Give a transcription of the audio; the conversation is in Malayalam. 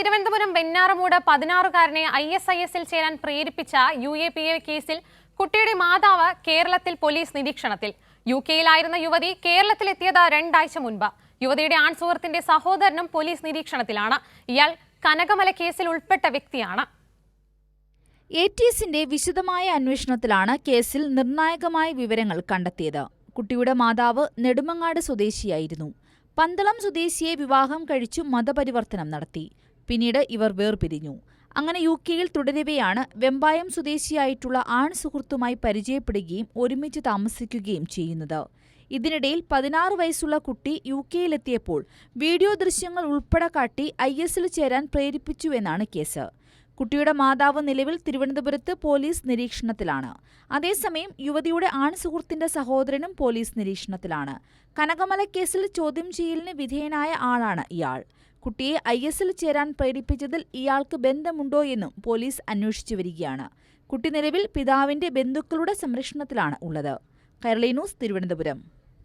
തിരുവനന്തപുരം വെഞ്ഞാറമൂട് 16-കാരനെ ISIS-ൽ ചേരാൻ പ്രേരിപ്പിച്ച UAPA കേസിൽ കുട്ടിയുടെ മാതാവ് കേരളത്തിൽ പോലീസ് നിരീക്ഷണത്തിൽ. UK-യിലായിരുന്ന യുവതി കേരളത്തിലെത്തിയത് 2 ആഴ്ച മുൻപ്. യുവതിയുടെ ആൺസുഹൃത്തിന്റെ സഹോദരനും പോലീസ് നിരീക്ഷണത്തിലാണ്. ഇയാൾ കനകമല കേസിൽ ഉൾപ്പെട്ട വ്യക്തിയാണ്. ATSന്റെ വിശദമായ അന്വേഷണത്തിലാണ് കേസിൽ നിർണായകമായ വിവരങ്ങൾ കണ്ടെത്തിയത്. കുട്ടിയുടെ മാതാവ് നെടുമങ്ങാട് സ്വദേശിയായിരുന്നു. പന്തളം സ്വദേശിയെ വിവാഹം കഴിച്ചു മതപരിവർത്തനം നടത്തി. പിന്നീട് ഇവർ വേർപിരിഞ്ഞു. അങ്ങനെ UK-യിൽ തുടരവെയാണ് വെമ്പായം സ്വദേശിയായിട്ടുള്ള ആൺസുഹൃത്തുമായി പരിചയപ്പെടുകയും ഒരുമിച്ച് താമസിക്കുകയും ചെയ്യുന്നത്. ഇതിനിടയിൽ 16 വയസ്സുള്ള കുട്ടി UK-യിലെത്തിയപ്പോൾ വീഡിയോ ദൃശ്യങ്ങൾ ഉൾപ്പെടെ കാട്ടി IS-ൽ ചേരാൻ പ്രേരിപ്പിച്ചുവെന്നാണ് കേസ്. കുട്ടിയുടെ മാതാവ് നിലവിൽ തിരുവനന്തപുരത്ത് പോലീസ് നിരീക്ഷണത്തിലാണ്. അതേസമയം യുവതിയുടെ ആൺസുഹൃത്തിന്റെ സഹോദരനും പോലീസ് നിരീക്ഷണത്തിലാണ്. കനകമല കേസിൽ ചോദ്യം ചെയ്യലിന് വിധേയനായ ആളാണ് ഇയാൾ. കുട്ടിയെ IS-ൽ ചേരാൻ പ്രേരിപ്പിച്ചതിൽ ഇയാൾക്ക് ബന്ധമുണ്ടോ എന്നും പോലീസ് അന്വേഷിച്ചു വരികയാണ്. കുട്ടി നിലവിൽ പിതാവിന്റെ ബന്ധുക്കളുടെ സംരക്ഷണത്തിലാണ് ഉള്ളത്. കൈരളി ന്യൂസ്, തിരുവനന്തപുരം.